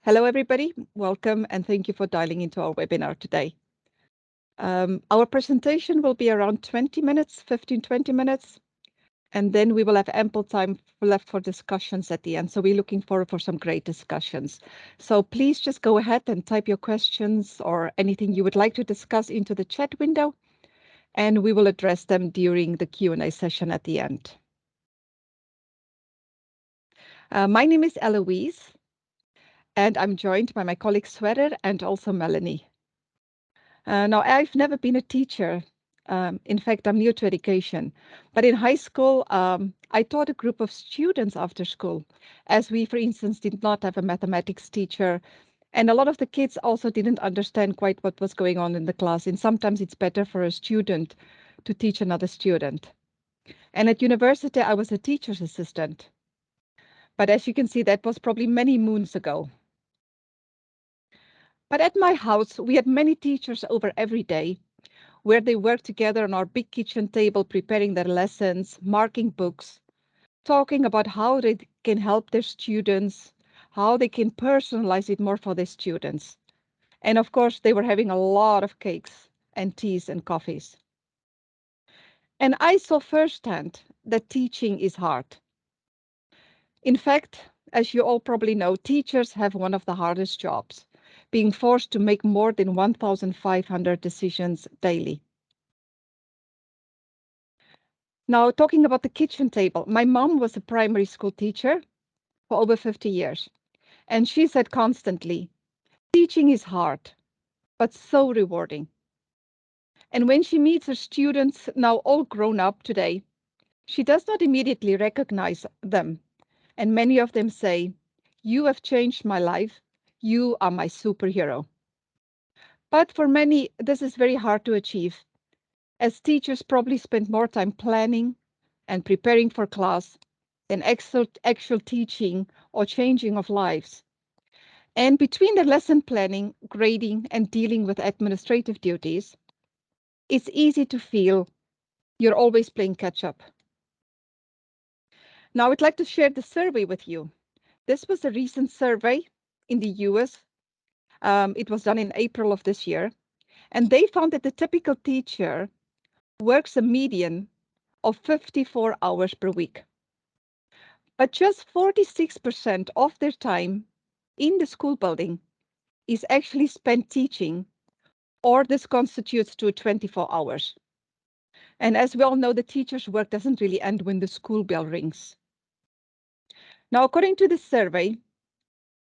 Hello, everybody. Welcome, and thank you for dialing into our webinar today. Our presentation will be around 20 minutes, 20 minutes, and then we will have ample time left for discussions at the end. So we're looking forward for some great discussions. So please just go ahead and type your questions or anything you would like to discuss into the chat window, and we will address them during the Q&A session at the end. My name is Eloise, and I'm joined by my colleague Sweater and also Melanie. Now, I've never been a teacher. In fact, I'm new to education. But in high school, I taught a group of students after school, as we, for instance, did not have a mathematics teacher. And a lot of the kids also didn't understand quite what was going on in the class. And sometimes it's better for a student to teach another student. And at university, I was a teacher's assistant. But as you can see, that was probably many moons ago. But at my house, we had many teachers over every day, where they work together on our big kitchen table, preparing their lessons, marking books, talking about how they can help their students, how they can personalize it more for their students. And of course, they were having a lot of cakes and teas and coffees. And I saw firsthand that teaching is hard. In fact, as you all probably know, teachers have one of the hardest jobs, being forced to make more than 1,500 decisions daily. Now, talking about the kitchen table, my mom was a primary school teacher for over 50 years, and she said constantly, teaching is hard, but so rewarding. And when she meets her students, now all grown up today, she does not immediately recognize them. And many of them say, you have changed my life. You are my superhero. But for many, this is very hard to achieve, as teachers probably spend more time planning and preparing for class than actual teaching or changing of lives. And between the lesson planning, grading, and dealing with administrative duties, it's easy to feel you're always playing catch up. Now, I'd like to share the survey with you. This was a recent survey in the US. It was done in April of this year. And they found that the typical teacher works a median of 54 hours per week. But just 46% of their time in the school building is actually spent teaching, or this constitutes to 24 hours. And as we all know, the teacher's work doesn't really end when the school bell rings. Now, according to the survey,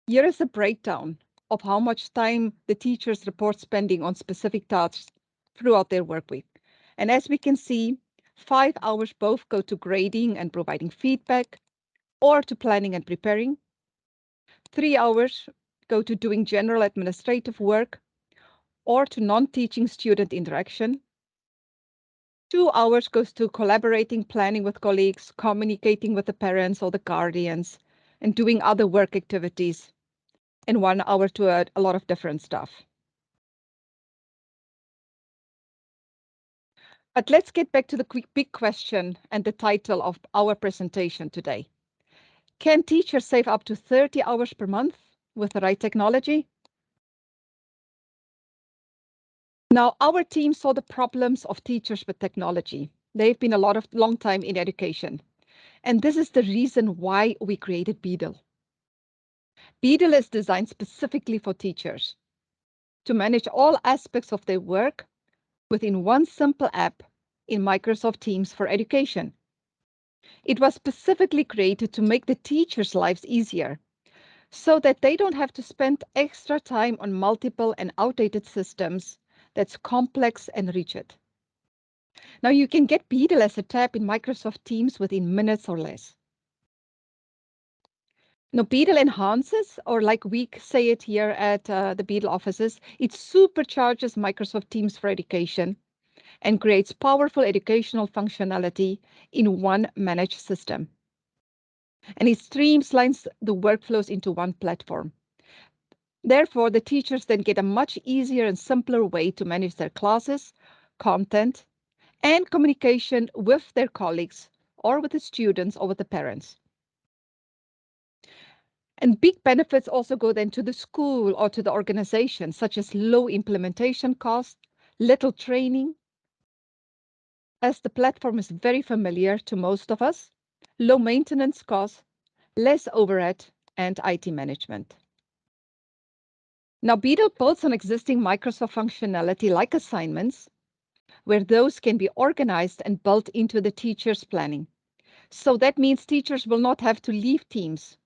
here is a breakdown of how much time the teachers report spending on specific tasks throughout their work week. And as we can see, 5 hours both go to grading and providing feedback, or to planning and preparing. 3 hours go to doing general administrative work, or to non-teaching student interaction. 2 hours goes to collaborating, planning with colleagues, communicating with the parents or the guardians, and doing other work activities. And 1 hour to a lot of different stuff. But let's get back to the big question and the title of our presentation today. Can teachers save up to 30 hours per month with the right technology? Now, our team saw the problems of teachers with technology. They've been a long time in education. And this is the reason why we created Beedle. Beedle is designed specifically for teachers to manage all aspects of their work within one simple app in Microsoft Teams for education. It was specifically created to make the teachers' lives easier so that they don't have to spend extra time on multiple and outdated systems that's complex and rigid. Now you can get Beedle as a tab in Microsoft Teams within minutes or less. Now Beedle enhances, or like we say it here at the Beedle offices, it supercharges Microsoft Teams for education and creates powerful educational functionality in one managed system. And it streamlines the workflows into one platform. Therefore, the teachers then get a much easier and simpler way to manage their classes, content, and communication with their colleagues or with the students or with the parents. And big benefits also go then to the school or to the organization, such as low implementation costs, little training, as the platform is very familiar to most of us, low maintenance costs, less overhead, and IT management. Now, Beedle builds on existing Microsoft functionality like assignments, where those can be organized and built into the teacher's planning. So that means teachers will not have to leave Teams,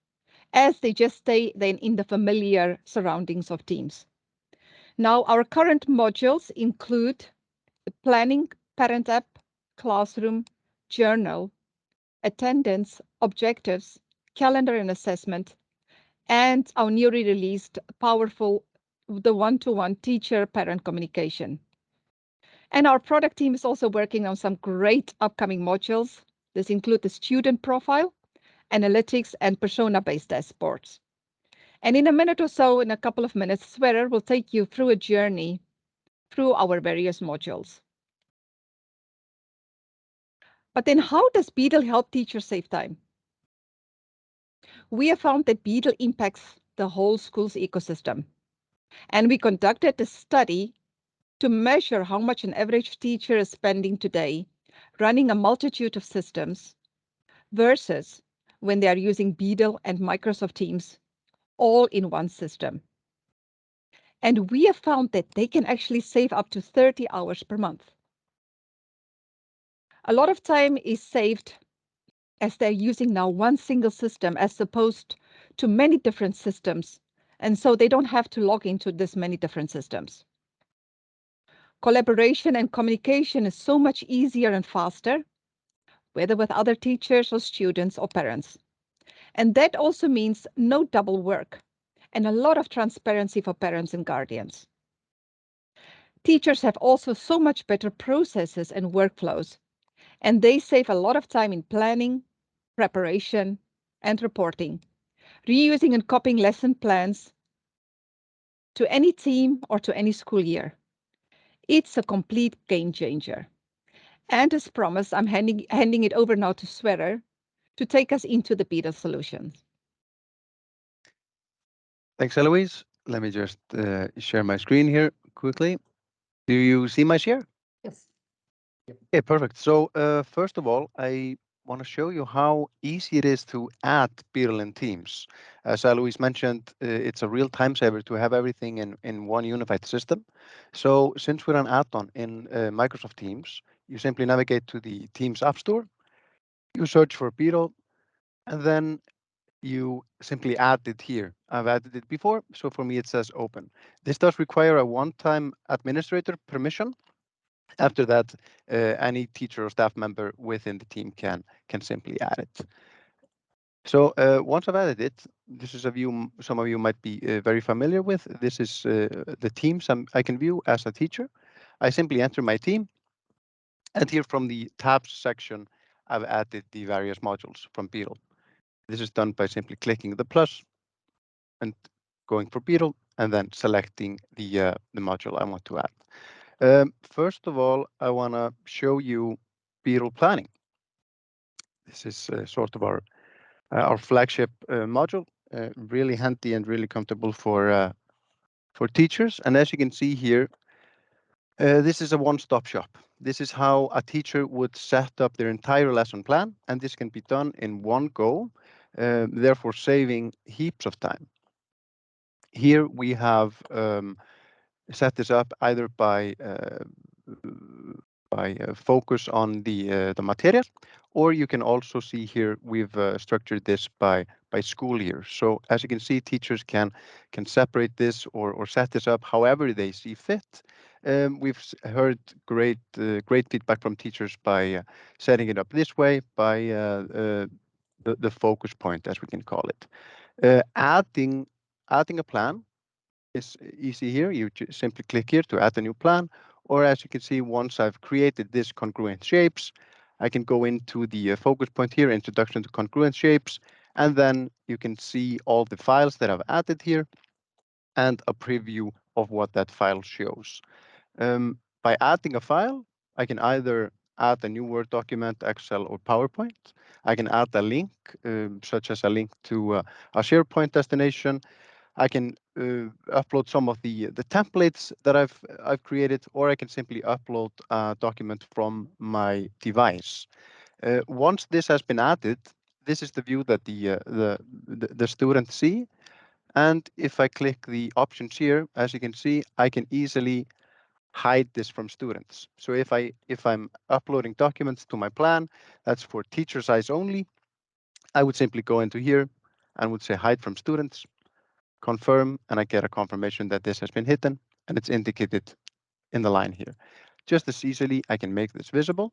as they just stay then in the familiar surroundings of Teams. Now, our current modules include the planning, parent app, classroom, journal, attendance, objectives, calendar and assessment, and our newly released powerful the one-to-one teacher-parent communication. And our product team is also working on some great upcoming modules. This include the student profile, analytics, and persona-based dashboards. And in a minute or so, in a couple of minutes, Swearer will take you through a journey through our various modules. But then how does Beedle help teachers save time? We have found that Beedle impacts the whole school's ecosystem. And we conducted a study to measure how much an average teacher is spending today running a multitude of systems versus when they are using Beedle and Microsoft Teams all in one system. And we have found that they can actually save up to 30 hours per month. A lot of time is saved as they're using now one single system as opposed to many different systems. And so they don't have to log into this many different systems. Collaboration and communication is so much easier and faster, whether with other teachers or students or parents. And that also means no double work and a lot of transparency for parents and guardians. Teachers have also so much better processes and workflows, and they save a lot of time in planning, preparation, and reporting, reusing and copying lesson plans to any team or to any school year. It's a complete game changer. And as promised, I'm handing it over now to Swearer to take us into the Beedle solutions. Thanks, Eloise. Let me just share my screen here quickly. Do you see my share? Yes. Yep. Okay, perfect. So first of all, I want to show you how easy it is to add Beedle in Teams. As Eloise mentioned, it's a real time saver to have everything in one unified system. So since we're an add-on in Microsoft Teams, you simply navigate to the Teams App Store, you search for Beedle, and then you simply add it here. I've added it before, so for me it says open. This does require a one-time administrator permission. After that, any teacher or staff member within the team can simply add it. So once I've added it, this is a view some of you might be very familiar with. This is the teams I can view as a teacher. I simply enter my team, and here from the tabs section, I've added the various modules from Beedle. This is done by simply clicking the plus and going for Beedle, and then selecting the module I want to add. First of all, I want to show you Beedle planning. This is sort of our flagship module, really handy and really comfortable for teachers. And as you can see here, this is a one-stop shop. This is how a teacher would set up their entire lesson plan, and this can be done in one go, therefore saving heaps of time. Here we have set this up either by focus on the material, or you can also see here we've structured this by school year. So as you can see, teachers can separate this or set this up however they see fit. We've heard great feedback from teachers by setting it up this way by the focus point, as we can call it. Adding a plan is easy here. You simply click here to add a new plan, or as you can see, once I've created this congruent shapes, I can go into the focus point here, introduction to congruent shapes, and then you can see all the files that I've added here and a preview of what that file shows. By adding a file, I can either add a new Word document, Excel, or PowerPoint. I can add a link, such as a link to a SharePoint destination. I can upload some of the templates that I've created, or I can simply upload a document from my device. Once this has been added, this is the view that the students see. And if I click the options here, as you can see, I can easily hide this from students. So if I'm uploading documents to my plan, that's for teacher's eyes only, I would simply go into here and would say hide from students, confirm, and I get a confirmation that this has been hidden, and it's indicated in the line here. Just as easily, I can make this visible.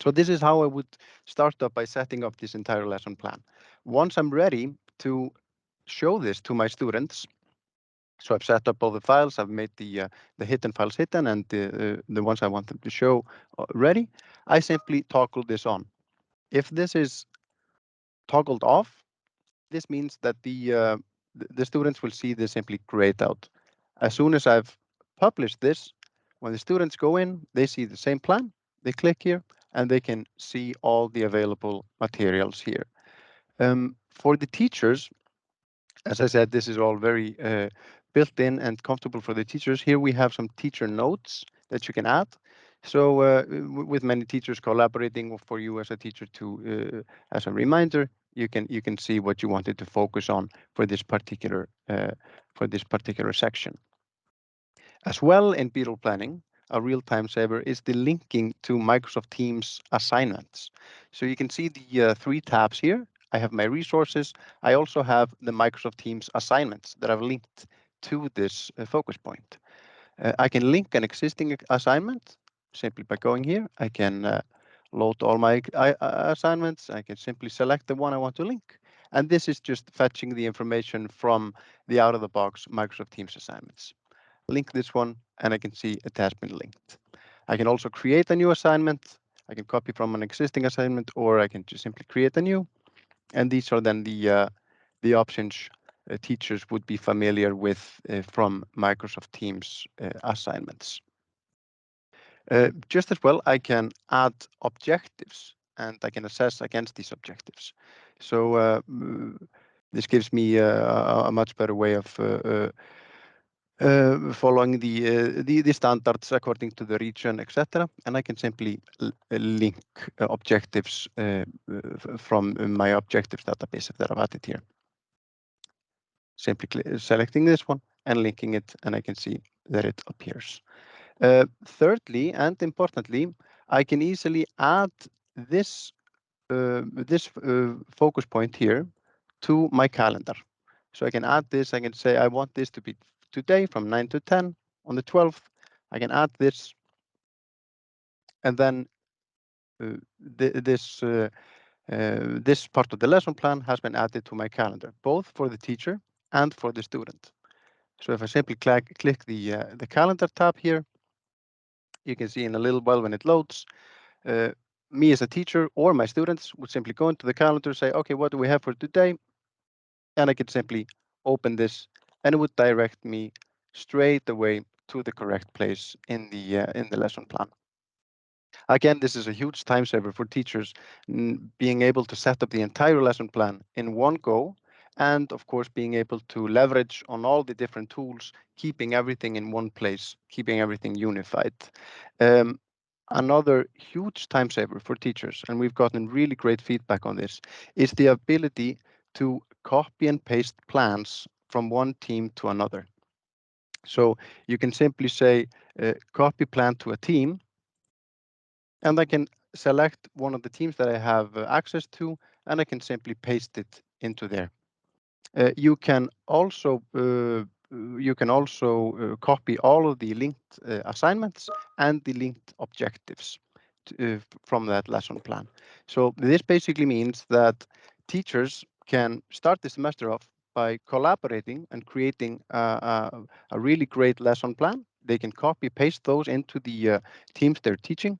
So this is how I would start up by setting up this entire lesson plan. Once I'm ready to show this to my students, so I've set up all the files, I've made the hidden files hidden, and the ones I want them to show ready, I simply toggle this on. If this is toggled off, this means that the students will see this simply grayed out. As soon as I've published this, when the students go in, they see the same plan, they click here, and they can see all the available materials here. For the teachers, as I said, this is all very built in and comfortable for the teachers. Here we have some teacher notes that you can add. So with many teachers collaborating for you as a teacher to as a reminder, you can see what you wanted to focus on for this particular section. As well, in Beedle planning, a real time saver is the linking to Microsoft Teams assignments. So you can see the three tabs here. I have my resources. I also have the Microsoft Teams assignments that I've linked to this focus point. I can link an existing assignment simply by going here. I can load all my assignments. I can simply select the one I want to link. And this is just fetching the information from the out-of-the-box Microsoft Teams assignments. Link this one, and I can see it has been linked. I can also create a new assignment. I can copy from an existing assignment, or I can just simply create a new. And these are then the options teachers would be familiar with from Microsoft Teams assignments. Just as well, I can add objectives, and I can assess against these objectives. So this gives me a much better way of following the standards according to the region, etc. And I can simply link objectives from my objectives database that I've added here. Simply selecting this one and linking it, and I can see that it appears. Thirdly, and importantly, I can easily add this focus point here to my calendar. So I can add this. I can say I want this to be today from 9 to 10 on the 12th. I can add this, and then this part of the lesson plan has been added to my calendar, both for the teacher and for the student. So if I simply click the calendar tab here, you can see in a little while when it loads, me as a teacher or my students would simply go into the calendar, say, okay, what do we have for today? And I could simply open this, and it would direct me straight away to the correct place in the lesson plan. Again, this is a huge time saver for teachers, being able to set up the entire lesson plan in one go, and of course being able to leverage on all the different tools, keeping everything in one place, keeping everything unified. Another huge time saver for teachers, and we've gotten really great feedback on this, is the ability to copy and paste plans from one team to another. So you can simply say copy plan to a team, and I can select one of the teams that I have access to, and I can simply paste it into there. You can also copy all of the linked assignments and the linked objectives from that lesson plan. So this basically means that teachers can start the semester off by collaborating and creating a really great lesson plan. They can copy paste those into the teams they're teaching.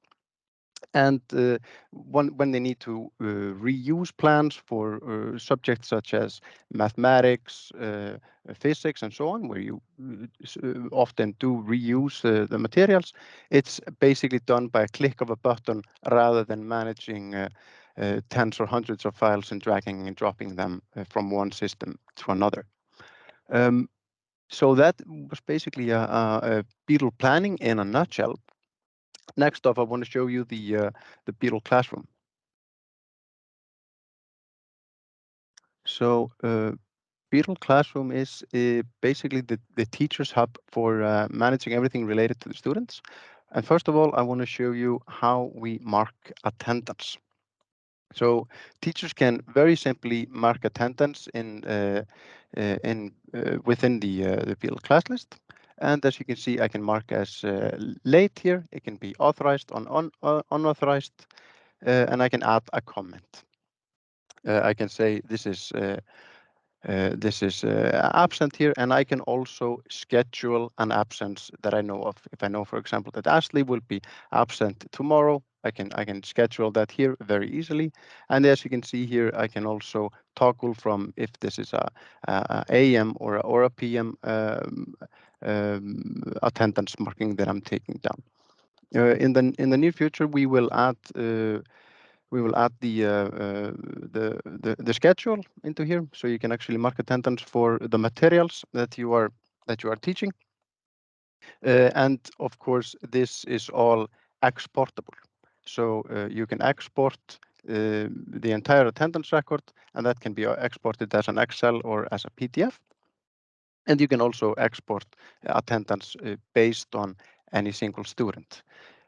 And when they need to reuse plans for subjects such as mathematics, physics, and so on, where you often do reuse the materials, it's basically done by a click of a button rather than managing tens or hundreds of files and dragging and dropping them from one system to another. So that was basically a Beedle planning in a nutshell. Next off, I want to show you the Beedle classroom. So Beedle Classroom is basically the teacher's hub for managing everything related to the students. And first of all, I want to show you how we mark attendance. So teachers can very simply mark attendance within the Beedle class list. And as you can see, I can mark as late here. It can be authorized or unauthorized, and I can add a comment. I can say this is absent here, and I can also schedule an absence that I know of. If I know, for example, that Ashley will be absent tomorrow, I can schedule that here very easily. And as you can see here, I can also toggle from if this is a AM or a PM attendance marking that I'm taking down. In the near future, we will add the schedule into here, so you can actually mark attendance for the materials that you are teaching. And of course, this is all exportable. So you can export the entire attendance record, and that can be exported as an Excel or as a PDF. And you can also export attendance based on any single student.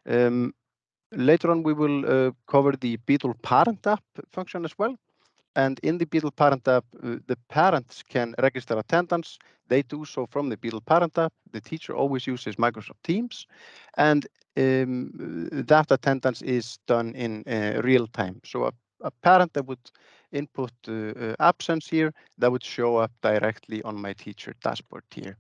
Later on, we will cover the Beedle Parent app function as well. And in the Beedle Parent app, the parents can register attendance. They do so from the Beedle Parent app. The teacher always uses Microsoft Teams. And that attendance is done in real time. So a parent that would input absence here, that would show up directly on my teacher dashboard here.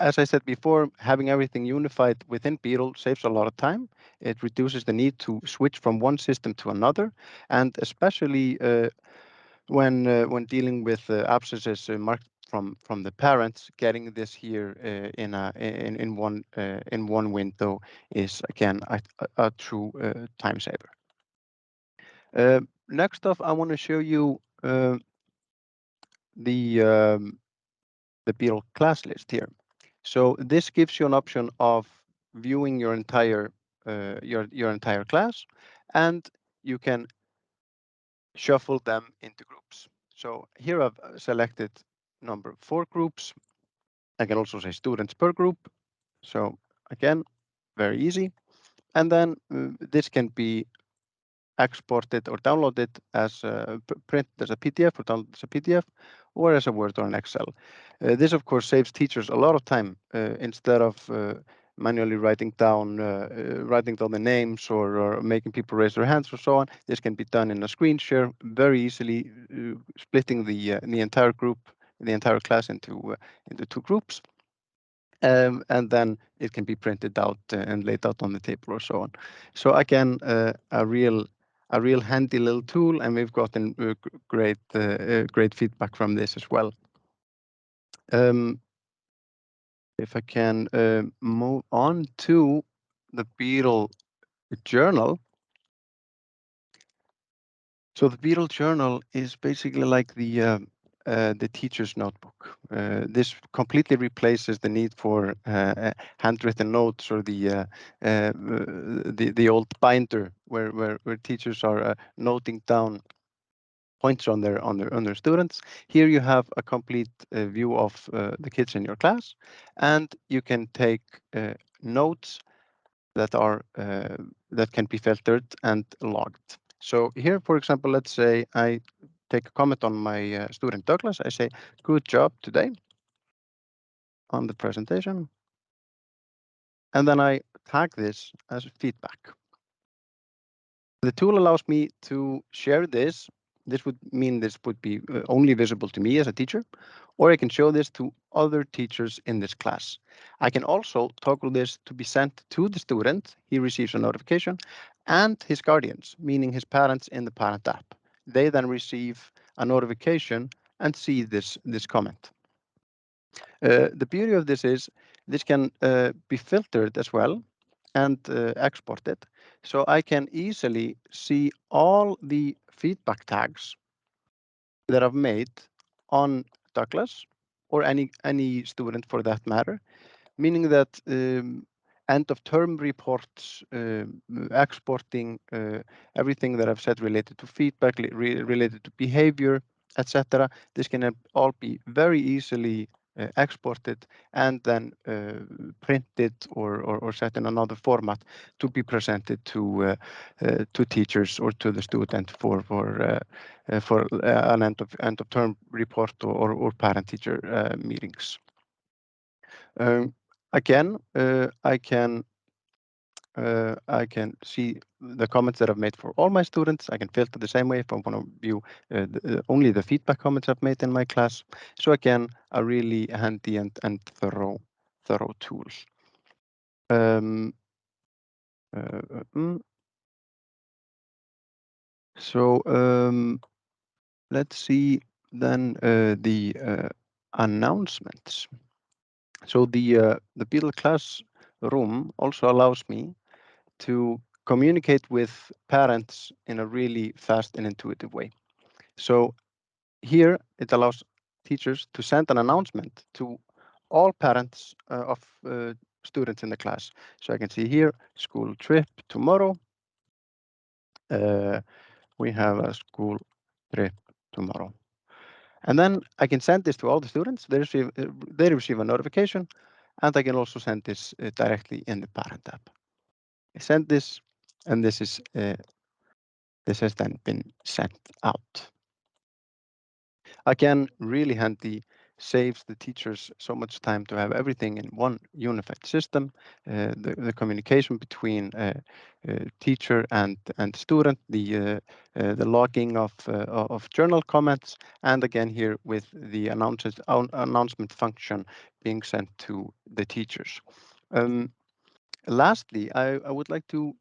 As I said before, having everything unified within Beedle saves a lot of time. It reduces the need to switch from one system to another, and especially when dealing with absences marked from the parents, getting this here in one window is again a true time saver. Next off, I want to show you the Beedle class list here. So this gives you an option of viewing your entire class, and you can shuffle them into groups. So here I've selected number 4 groups. I can also say students per group. So again, very easy. And then this can be exported or downloaded as printed as a PDF or downloaded as a PDF or as a Word or an Excel. This, of course, saves teachers a lot of time instead of manually writing down the names or making people raise their hands or so on. This can be done in a screen share very easily, splitting the entire group, the entire class into 2 groups. And then it can be printed out and laid out on the table or so on. So again, a real handy little tool, and we've gotten great feedback from this as well. If I can move on to the Beedle journal. So the Beedle journal is basically like the teacher's notebook. This completely replaces the need for handwritten notes or the old binder where teachers are noting down points on their students. Here you have a complete view of the kids in your class, and you can take notes that can be filtered and logged. So here, for example, let's say I take a comment on my student Douglas. I say, "Good job today" on the presentation, and then I tag this as feedback. The tool allows me to share this This would mean this would be only visible to me as a teacher, or I can show this to other teachers in this class. I can also toggle this to be sent to the student. He receives a notification, and his guardians, meaning his parents in the parent app. They then receive a notification and see this comment. The beauty of this is this can be filtered as well and exported. So I can easily see all the feedback tags that I've made on Douglas or any student for that matter, meaning that end of term reports, exporting everything that I've said related to feedback, related to behavior, etc. This can all be very easily exported and then printed or set in another format to be presented to teachers or to the student for an end of term report or parent teacher meetings. Again, I can see the comments that I've made for all my students. I can filter the same way if I want to view only the feedback comments I've made in my class. So again, a really handy and thorough tool. Let's see then the announcements. So the Beedle classroom also allows me to communicate with parents in a really fast and intuitive way. So here it allows teachers to send an announcement to all parents of students in the class. So I can see here, school trip tomorrow. We have a school trip tomorrow. And then I can send this to all the students. They receive a notification, and I can also send this directly in the parent app. I send this, and this has then been sent out. Again, really handy, saves the teachers so much time to have everything in one unified system. The communication between teacher and student, the logging of journal comments, and again here with the announcement function being sent to the teachers. Lastly, I would like to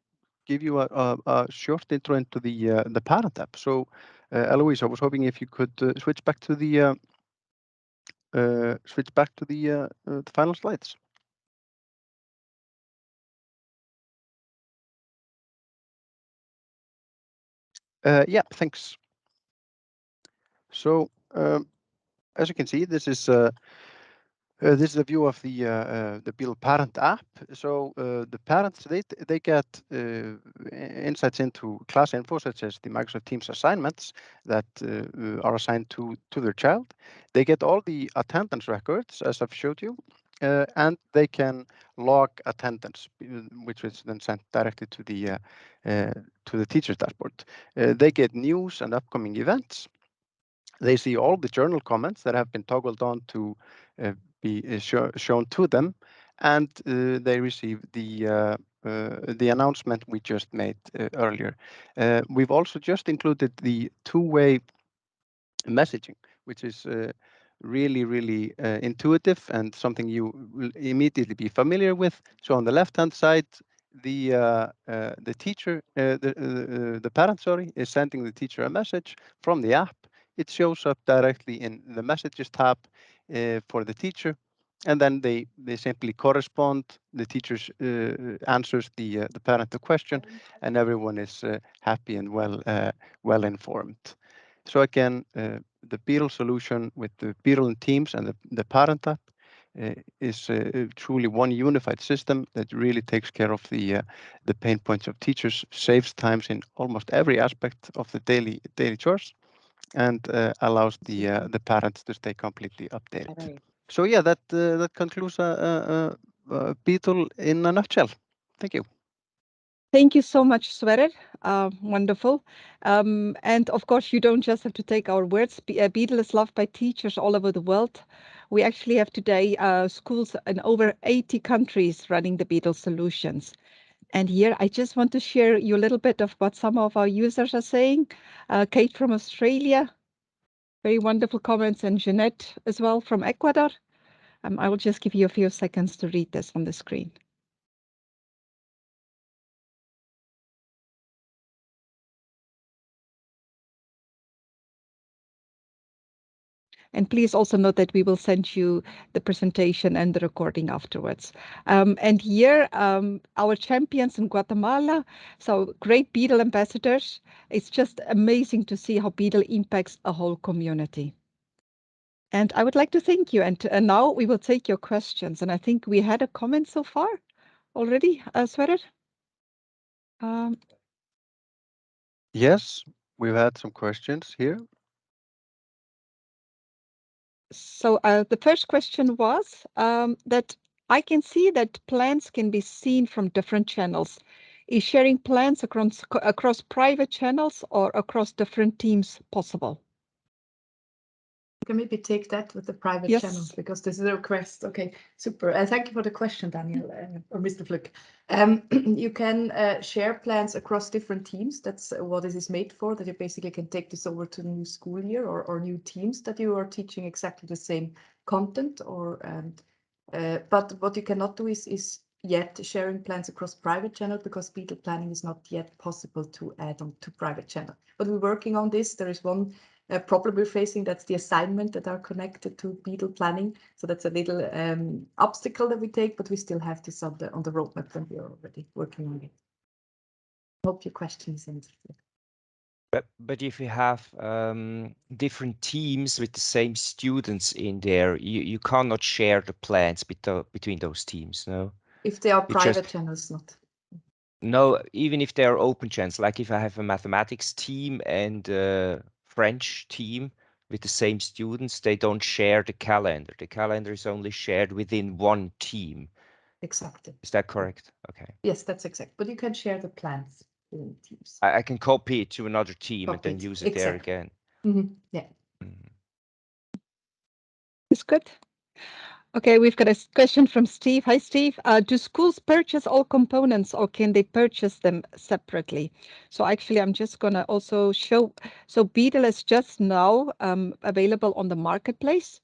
give you a short intro into the parent app. So, Eloise, I was hoping if you could switch back to the final slides. Yeah, thanks. So, as you can see, this is a view of the Beedle parent app. So the parents they get insights into class info such as the Microsoft Teams assignments that are assigned to their child. They get all the attendance records as I've showed you, and they can log attendance, which is then sent directly to the teacher's dashboard. They get news and upcoming events. They see all the journal comments that have been toggled on to be shown to them, and they receive the announcement we just made earlier. We've also just included the two-way messaging, which is really intuitive and something you will immediately be familiar with. So on the left-hand side, the teacher, the parent, sorry, is sending the teacher a message from the app. It shows up directly in the messages tab for the teacher, and then they simply correspond. The teacher answers the parent the question, and everyone is happy and well informed. So again, the Beedle solution with the Beedle and Teams and the parent app is truly one unified system that really takes care of the pain points of teachers, saves times in almost every aspect of the daily chores, and allows the parents to stay completely updated. So yeah, that concludes Beedle in a nutshell. Thank you. Thank you so much, Sverre. Wonderful. And of course, you don't just have to take our words. Beedle is loved by teachers all over the world. We actually have today schools in over 80 countries running the Beedle solutions. And here I just want to share you a little bit of what some of our users are saying. Kate from Australia, very wonderful comments, and Jeanette as well from Ecuador. I will just give you a few seconds to read this on the screen. And please also note that we will send you the presentation and the recording afterwards. And here, our champions in Guatemala, so great Beedle ambassadors. It's just amazing to see how Beedle impacts a whole community. And I would like to thank you. And now we will take your questions. And I think we had a comment so far already, Sverre? Yes, we've had some questions here. So the first question was that I can see that plans can be seen from different channels. Is sharing plans across private channels or across different teams possible? You can maybe take that with the private Yes. channels because this is a request. Okay, super. Thank you for the question, Daniel or Mr. Fluck. You can share plans across different teams. That's what this is made for, that you basically can take this over to the new school year or new teams that you are teaching exactly the same content. But what you cannot do is yet sharing plans across private channel because Beedle planning is not yet possible to add on to private channel. But we're working on this. There is one problem we're facing, that's the assignment that are connected to Beedle planning. So that's a little obstacle that we take, but we still have this on the roadmap and we are already working on it. I hope your question is answered. But if you have different teams with the same students in there, you cannot share the plans between those teams, no? If they are private channels, not. No, even if they are open channels, like if I have a mathematics team and a French team with the same students, they don't share the calendar. The calendar is only shared within one team. Exactly. Is that correct? Okay. Yes, that's exact. But you can share the plans in teams. I can copy it to another team and then use it there again. Mm-hmm. Yeah. Mm. It's good. Okay, we've got a question from Steve. Hi, Steve. Do schools purchase all components or can they purchase them separately? So actually, I'm just going to also show. So Beedle is just now available on the marketplace.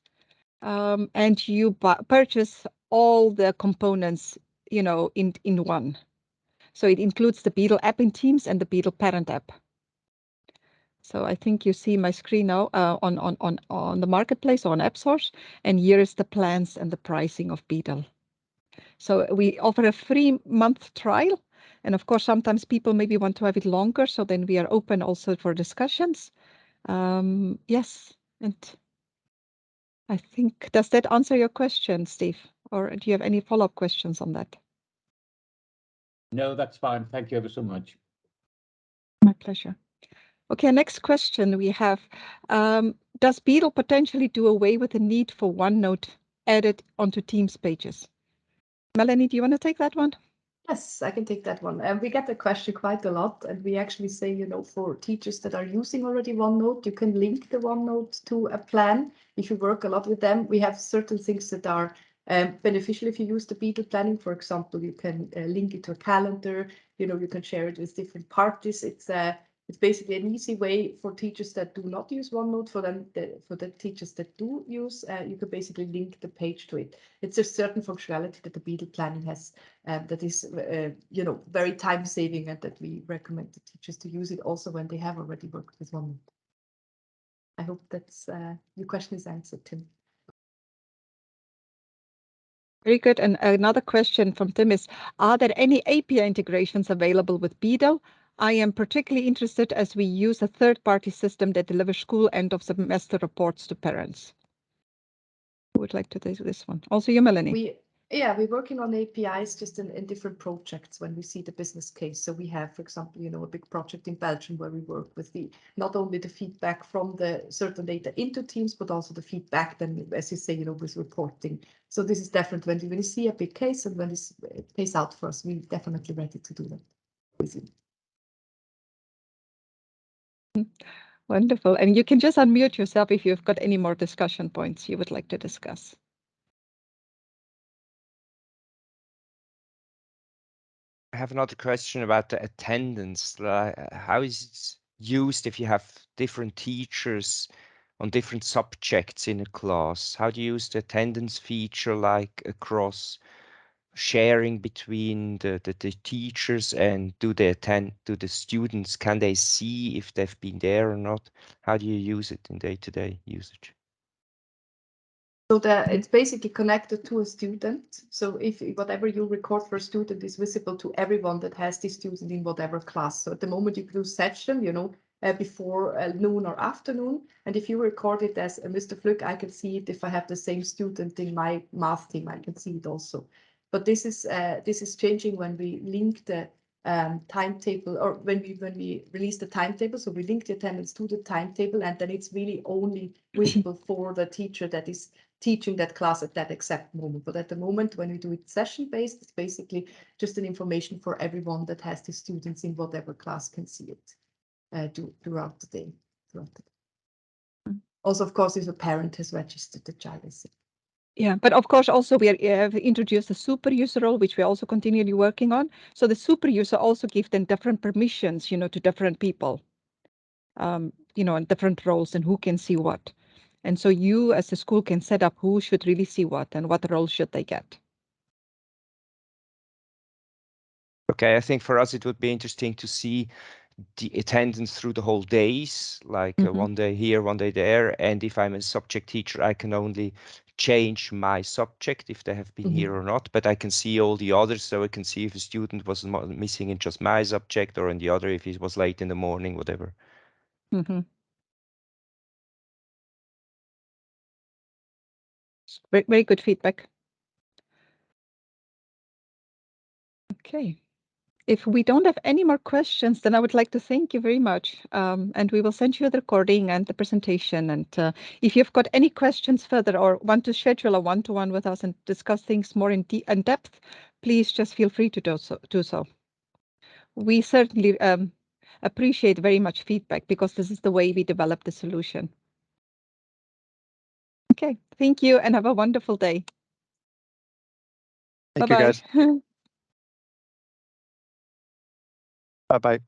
And you purchase all the components, you know, in one. So it includes the Beedle app in Teams and the Beedle parent app. So I think you see my screen now on the marketplace or on AppSource, and here is the plans and the pricing of Beedle. So we offer a 3-month trial, and of course sometimes people maybe want to have it longer, so then we are open also for discussions. Yes, and I think, does that answer your question, Steve? Or do you have any follow-up questions on that? No, that's fine. Thank you ever so much. My pleasure. Okay, next question we have. Does Beedle potentially do away with the need for OneNote added onto Teams pages? Melanie, do you want to take that one? Yes, I can take that one. We get the question quite a lot, and we actually say, you know, for teachers that are using already OneNote, you can link the OneNote to a plan. If you work a lot with them, we have certain things that are beneficial if you use the Beedle planning. For example, you can link it to a calendar. You know, you can share it with different parties. It's basically an easy way for teachers that do not use OneNote. For the teachers that do use, you could basically link the page to it. It's a certain functionality that the Beedle planning has that is, you know, very time saving, and that we recommend the teachers to use it also when they have already worked with OneNote. I hope that's your question is answered, Tim. Very good. And another question from Tim is, are there any API integrations available with Beedle? I am particularly interested as we use a third-party system that delivers school end of semester reports to parents. Who would like to take this one? Also you, Melanie. We're working on APIs just in different projects when we see the business case. So we have, for example, you know, a big project in Belgium where we work with not only the feedback from the certain data into Teams, but also the feedback then, as you say, you know, with reporting. So this is different when you see a big case, and when this pays out for us, we're definitely ready to do that with you. Wonderful. And you can just unmute yourself if you've got any more discussion points you would like to discuss. I have another question about the attendance. How is it used if you have different teachers on different subjects in a class? How do you use the attendance feature, like across sharing between the teachers, and do the students, can they see if they've been there or not? How do you use it in day-to-day usage? So it's basically connected to a student. So if whatever you record for a student is visible to everyone that has this student in whatever class. So at the moment you do session, before noon or afternoon. And if you record it as Mr. Flück, I can see it. If I have the same student in my math team, I can see it also. But this is changing when we link the timetable, or when we release the timetable. So we link the attendance to the timetable, and then it's really only visible for the teacher that is teaching that class at that exact moment. But at the moment, when we do it session-based, it's basically just an information for everyone that has the students in whatever class can see it throughout the day. Also, of course, if a parent has registered the child. Yeah, but of course, also we have introduced a super user role, which we're also continually working on. So the super user also gives them different permissions, to different people, and different roles and who can see what. And so you as the school can set up who should really see what and what role should they get. Okay, I think for us it would be interesting to see the attendance through the whole days, like one day here, one day there. And if I'm a subject teacher, I can only change my subject if they have been here or not, but I can see all the others. So I can see if a student was missing in just my subject, or in the other, if he was late in the morning, whatever. Very, very good feedback. Okay. If we don't have any more questions, then I would like to thank you very much. And we will send you the recording and the presentation. And if you've got any questions further or want to schedule a one-to-one with us and discuss things more in depth, please just feel free to do so. We certainly appreciate very much feedback, because this is the way we develop the solution. Okay, thank you and have a wonderful day. Thank you, guys. Bye-bye. Bye-bye.